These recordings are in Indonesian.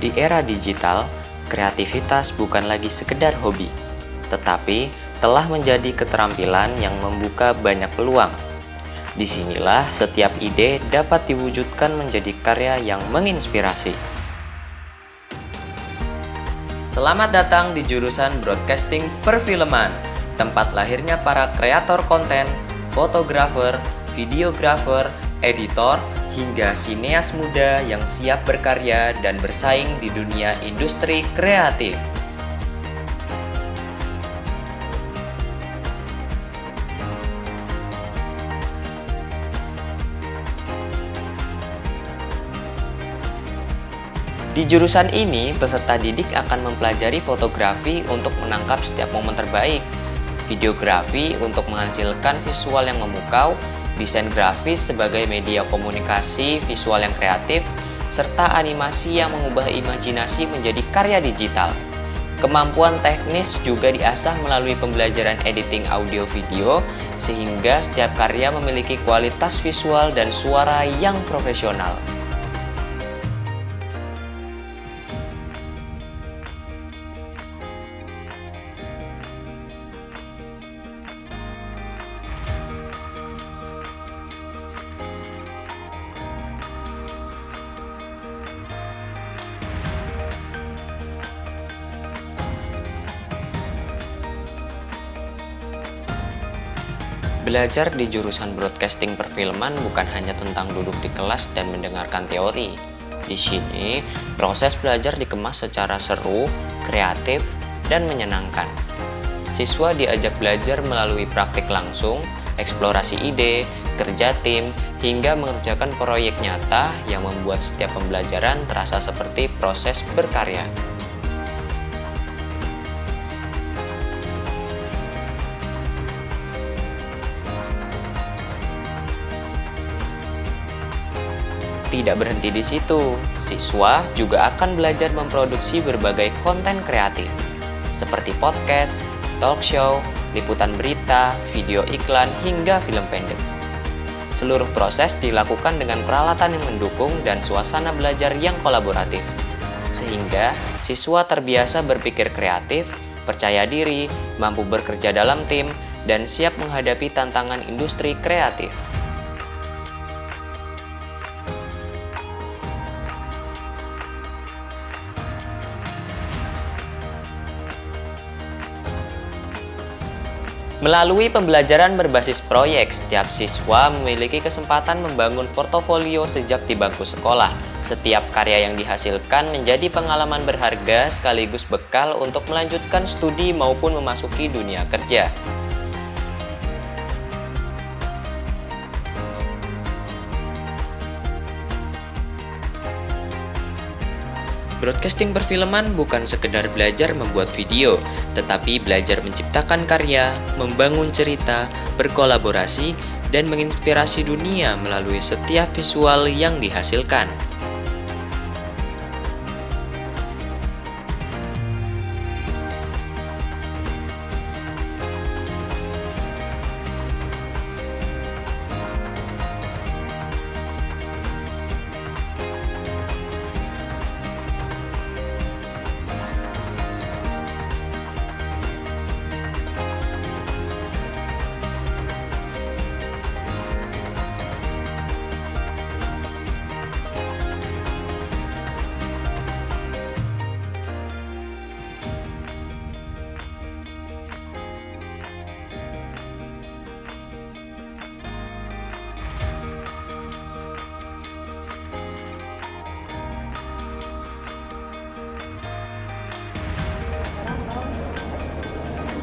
Di era digital, kreativitas bukan lagi sekedar hobi, tetapi telah menjadi keterampilan yang membuka banyak peluang. Disinilah setiap ide dapat diwujudkan menjadi karya yang menginspirasi. Selamat datang di jurusan Broadcasting Perfilman, tempat lahirnya para kreator konten, fotografer, videografer, editor, hingga sineas muda yang siap berkarya dan bersaing di dunia industri kreatif. Di jurusan ini, peserta didik akan mempelajari fotografi untuk menangkap setiap momen terbaik, videografi untuk menghasilkan visual yang memukau, desain grafis sebagai media komunikasi visual yang kreatif, serta animasi yang mengubah imajinasi menjadi karya digital. Kemampuan teknis juga diasah melalui pembelajaran editing audio video, sehingga setiap karya memiliki kualitas visual dan suara yang profesional. Belajar di jurusan Broadcasting Perfilman bukan hanya tentang duduk di kelas dan mendengarkan teori. Di sini, proses belajar dikemas secara seru, kreatif, dan menyenangkan. Siswa diajak belajar melalui praktik langsung, eksplorasi ide, kerja tim, hingga mengerjakan proyek nyata yang membuat setiap pembelajaran terasa seperti proses berkarya. Tidak berhenti di situ, siswa juga akan belajar memproduksi berbagai konten kreatif, seperti podcast, talk show, liputan berita, video iklan, hingga film pendek. Seluruh proses dilakukan dengan peralatan yang mendukung dan suasana belajar yang kolaboratif, sehingga siswa terbiasa berpikir kreatif, percaya diri, mampu bekerja dalam tim, dan siap menghadapi tantangan industri kreatif. Melalui pembelajaran berbasis proyek, setiap siswa memiliki kesempatan membangun portofolio sejak di bangku sekolah. Setiap karya yang dihasilkan menjadi pengalaman berharga sekaligus bekal untuk melanjutkan studi maupun memasuki dunia kerja. Broadcasting perfilman bukan sekedar belajar membuat video, tetapi belajar menciptakan karya, membangun cerita, berkolaborasi, dan menginspirasi dunia melalui setiap visual yang dihasilkan.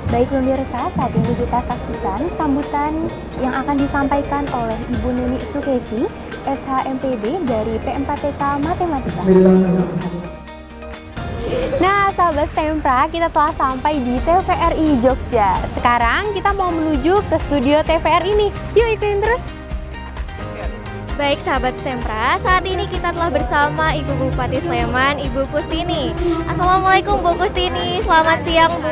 Baik pemirsa, saat ini kita saksikan sambutan yang akan disampaikan oleh Ibu Nuni Sukesi, SHMPD dari P4TK Matematika. Nah, sahabat Stempra, kita telah sampai di TVRI Jogja. Sekarang kita mau menuju ke studio TVRI ini. Yuk ikutin terus. Baik sahabat Stempra, saat ini kita telah bersama Ibu Bupati Sleman, Ibu Kustini. Assalamualaikum Bu Kustini, selamat siang Bu.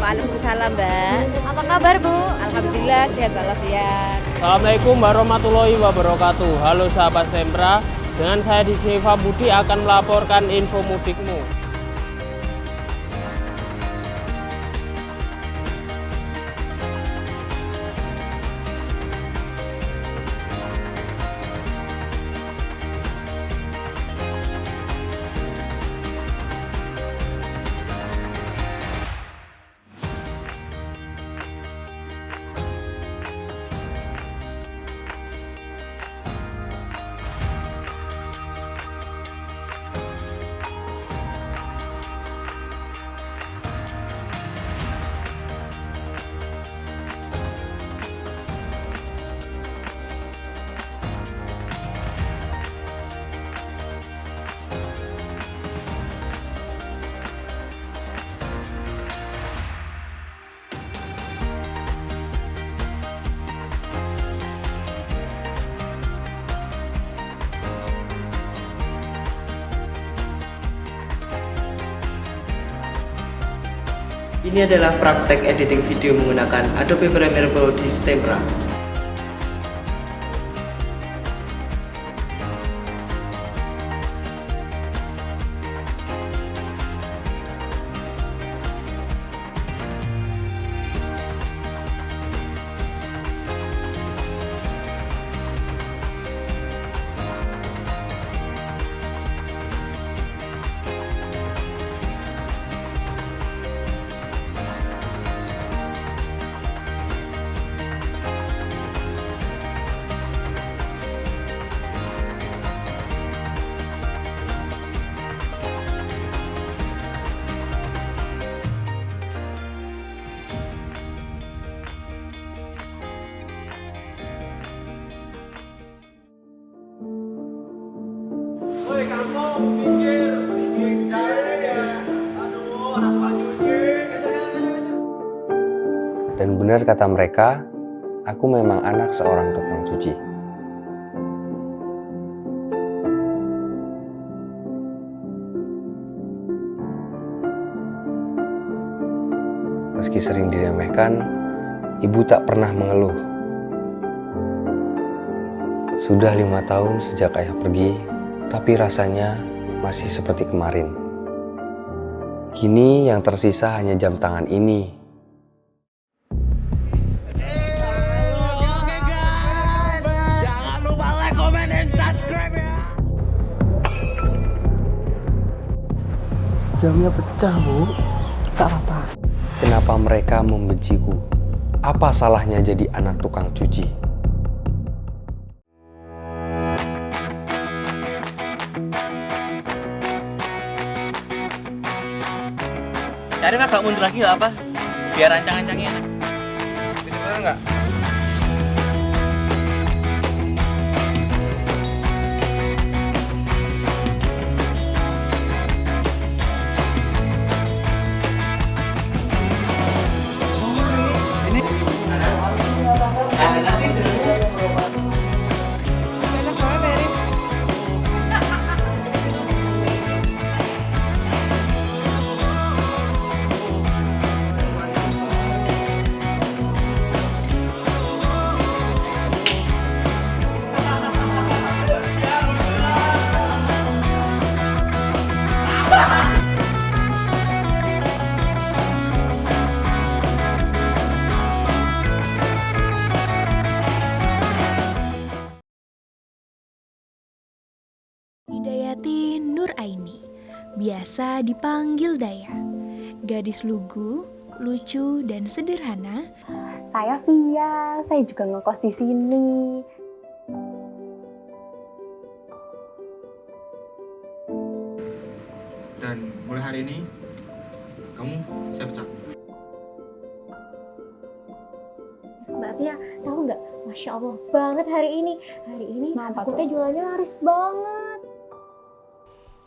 Waalaikumsalam Mbak. Apa kabar Bu? Alhamdulillah sehat walafiat. Assalamualaikum warahmatullahi wabarakatuh. Halo sahabat Stempra, Dengan saya di sini Pak Budi akan melaporkan info mudikmu. Ini adalah praktek editing video menggunakan Adobe Premiere Pro di Stempra. Dan benar kata mereka, aku memang anak seorang tukang cuci. Meski sering diremehkan, ibu tak pernah mengeluh. Sudah 5 tahun sejak ayah pergi, tapi rasanya masih seperti kemarin. Kini yang tersisa hanya jam tangan ini. Jangan lupa like, comment, dan subscribe ya. Jamnya pecah, Bu. Gak apa-apa. Kenapa mereka membenciku? Apa salahnya jadi anak tukang cuci? Cari mah gak mundur lagi gak apa? Biar rancang-rancangnya enak. Bener nggak? Hidayati Nur Aini, biasa dipanggil Daya. Gadis lugu, lucu, dan sederhana. Saya Via, saya juga ngekos di sini. Dan mulai hari ini, kamu saya pecat. Mbak Tia, tahu nggak? Masya Allah banget hari ini. Hari ini aku teh jualannya laris banget.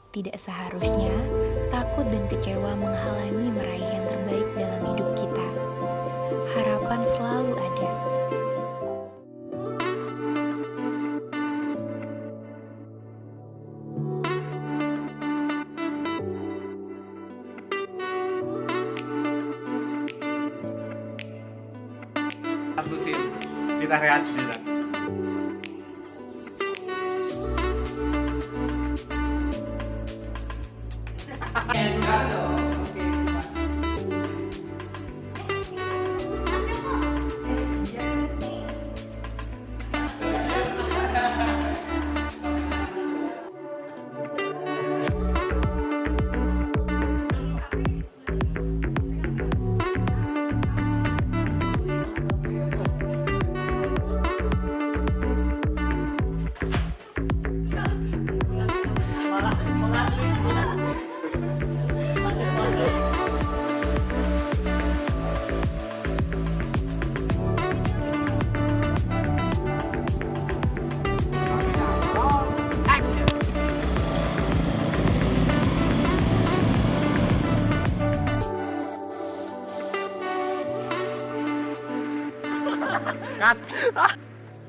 Tidak seharusnya takut dan kecewa menghalangi meraih yang terbaik dalam hidup kita. Harapan selalu ada. Kita rehat sejenak.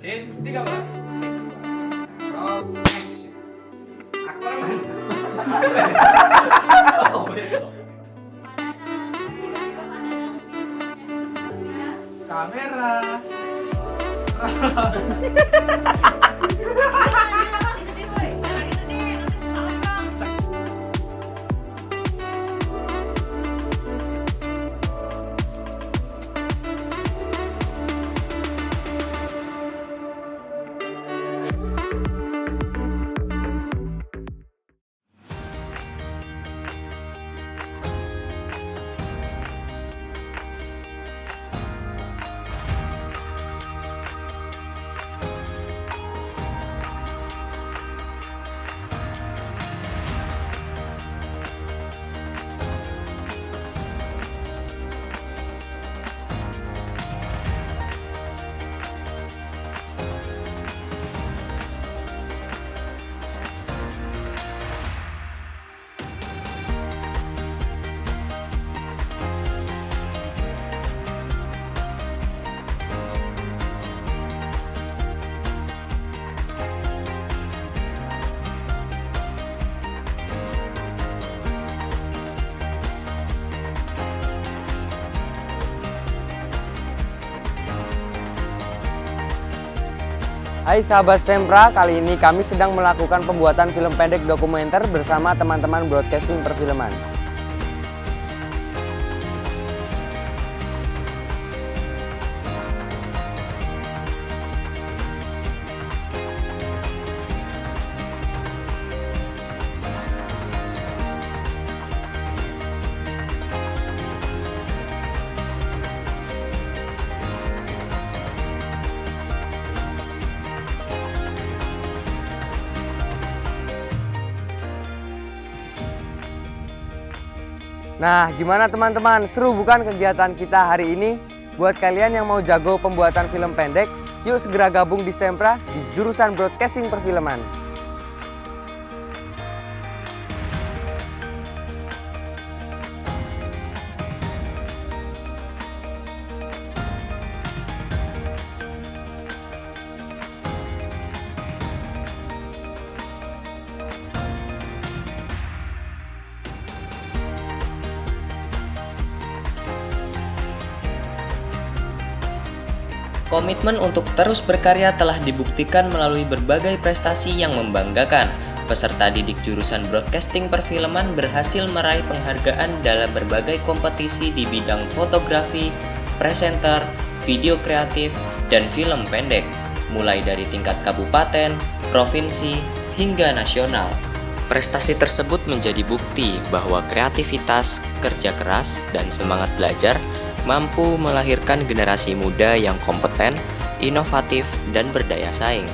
Scene 13. Roll action. Aktor mana? Kamera. Hai sahabat Stempra, kali ini kami sedang melakukan pembuatan film pendek dokumenter bersama teman-teman broadcasting perfilman. Nah, gimana teman-teman? Seru bukan kegiatan kita hari ini? Buat kalian yang mau jago pembuatan film pendek, yuk segera gabung di Stempra di jurusan Broadcasting Perfilman. Komitmen untuk terus berkarya telah dibuktikan melalui berbagai prestasi yang membanggakan. Peserta didik jurusan Broadcasting Perfilman berhasil meraih penghargaan dalam berbagai kompetisi di bidang fotografi, presenter, video kreatif, dan film pendek, mulai dari tingkat kabupaten, provinsi, hingga nasional. Prestasi tersebut menjadi bukti bahwa kreativitas, kerja keras, dan semangat belajar mampu melahirkan generasi muda yang kompeten, inovatif, dan berdaya saing.